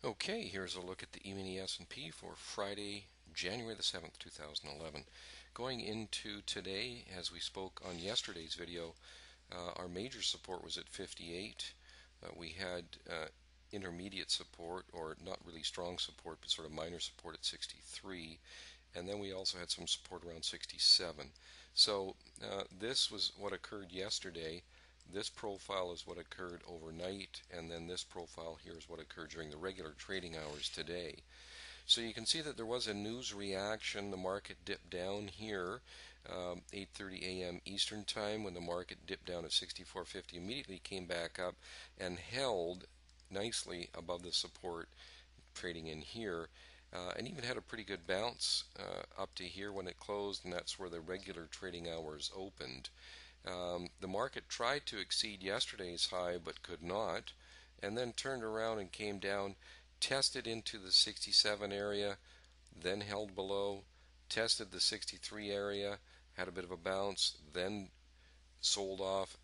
Okay, here's a look at the emini S&P for Friday, January the 7th, 2011. Going into today, as we spoke on yesterday's video, our major support was at 58. We had intermediate support, or not really strong support, but sort of minor support at 63. And then we also had some support around 67. So this was what occurred yesterday. This profile is what occurred overnight, and then this profile here is what occurred during the regular trading hours today. So you can see that there was a news reaction. The market dipped down here, 8:30 a.m. Eastern Time, when the market dipped down at 64.50, immediately came back up and held nicely above the support, trading in here. And even had a pretty good bounce up to here when it closed, and that's where the regular trading hours opened. The market tried to exceed yesterday's high but could not, and then turned around and came down, tested into the 67 area, then held below, tested the 63 area, had a bit of a bounce, then sold off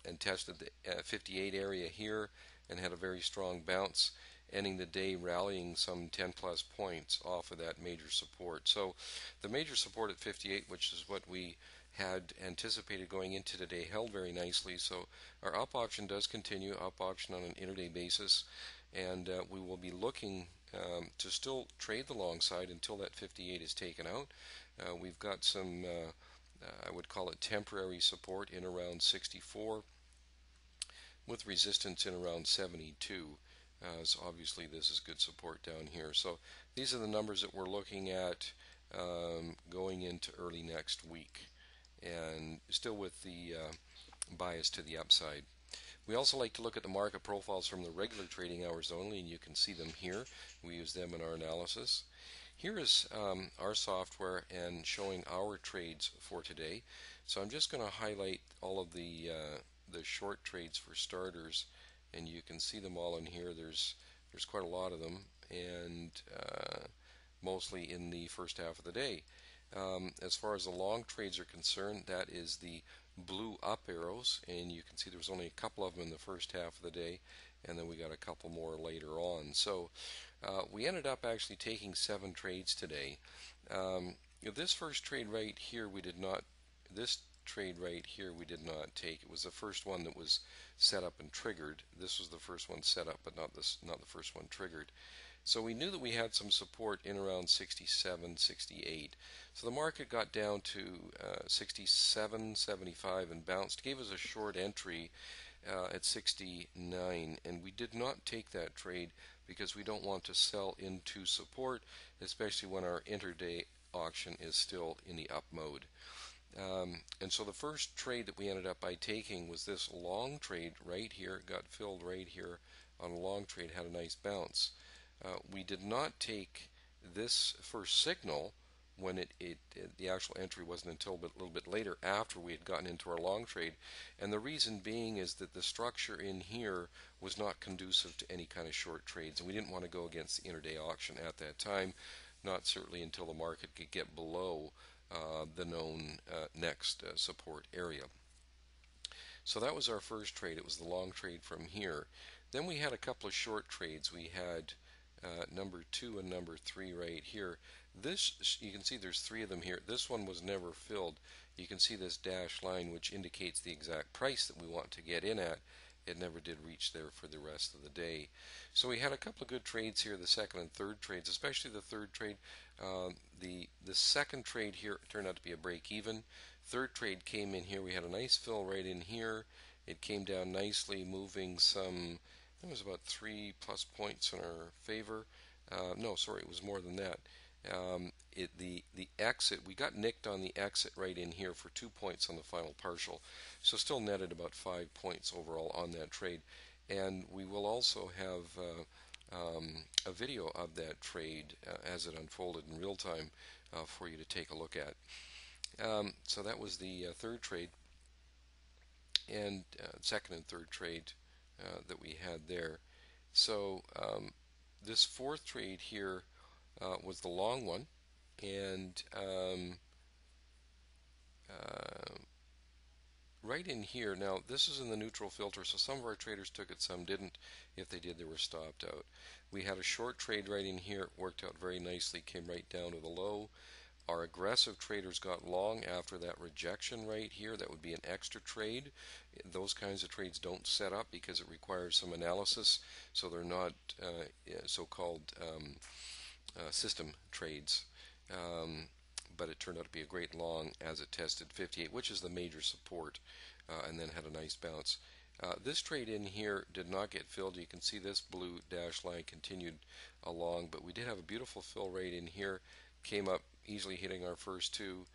and tested the 58 area here and had a very strong bounce, ending the day rallying some 10 plus points off of that major support. So the major support at 58, which is what we had anticipated going into today, held very nicely. So our up option does continue, up option on an intraday basis, and we will be looking to still trade the long side until that 58 is taken out. We've got some I would call it temporary support in around 64 with resistance in around 72. So obviously this is good support down here. So these are the numbers that we're looking at going into early next week, and still with the bias to the upside. We also like to look at the market profiles from the regular trading hours only, and you can see them here. We use them in our analysis. Here is our software and showing our trades for today. So I'm just going to highlight all of the short trades for starters, and you can see them all in here. There's quite a lot of them, and mostly in the first half of the day. As far as the long trades are concerned, that is the blue up arrows, and you can see there's only a couple of them in the first half of the day, and then we got a couple more later on. So we ended up actually taking 7 trades today. This first trade right here we did not take. It was the first one that was set up and triggered. This was the first one set up, but not the first one triggered. So we knew that we had some support in around 67, 68. So the market got down to 67, 75 and bounced, gave us a short entry at 69, and we did not take that trade because we don't want to sell into support, especially when our intraday auction is still in the up mode. And so the first trade that we ended up by taking was this long trade right here. It got filled right here on a long trade, had a nice bounce. We did not take this first signal when the actual entry wasn't until a little bit later, after we had gotten into our long trade, and the reason being is that the structure in here was not conducive to any kind of short trades, and we didn't want to go against the intraday auction at that time, not certainly until the market could get below the known next support area. So that was our first trade. It was the long trade from here. Then we had a couple of short trades. We had number 2 and number 3 right here. This, you can see there's 3 of them here. This one was never filled. You can see this dashed line, which indicates the exact price that we want to get in at. It never did reach there for the rest of the day. So we had a couple of good trades here, the second and third trades, especially the third trade. The second trade here turned out to be a break even. Third trade came in here. We had a nice fill right in here. It came down nicely, moving some, it was about 3 plus points in our favor. No, sorry, it was more than that. The exit, we got nicked on the exit right in here for 2 points on the final partial, so still netted about 5 points overall on that trade. And we will also have a video of that trade as it unfolded in real time for you to take a look at. So that was the third trade, and second and third trade that we had there. So this fourth trade here was the long one, and right in here, now this is in the neutral filter, so some of our traders took it, some didn't. If they did, they were stopped out. We had a short trade right in here, worked out very nicely, came right down to the low. Our aggressive traders got long after that rejection right here. That would be an extra trade. Those kinds of trades don't set up because it requires some analysis, so they're not so-called system trades. But it turned out to be a great long as it tested 58, which is the major support, and then had a nice bounce. This trade in here did not get filled. You can see this blue dash line continued along, but we did have a beautiful fill rate in here. Came up easily hitting our first two.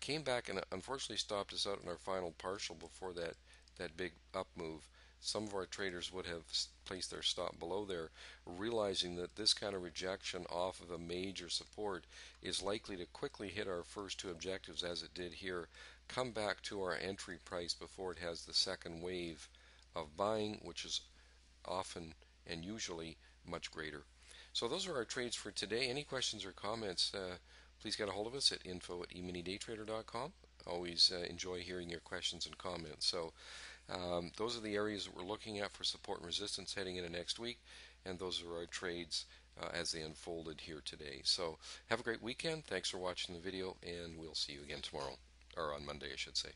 Came back and unfortunately stopped us out in our final partial before that big up move. Some of our traders would have placed their stop below there, realizing that this kind of rejection off of a major support is likely to quickly hit our first two objectives, as it did here, come back to our entry price before it has the second wave of buying, which is often and usually much greater. So those are our trades for today. Any questions or comments, please get a hold of us at info@eminidaytrader.com. Always enjoy hearing your questions and comments. So those are the areas that we're looking at for support and resistance heading into next week, and those are our trades as they unfolded here today. So have a great weekend. Thanks for watching the video, and we'll see you again tomorrow, or on Monday, I should say.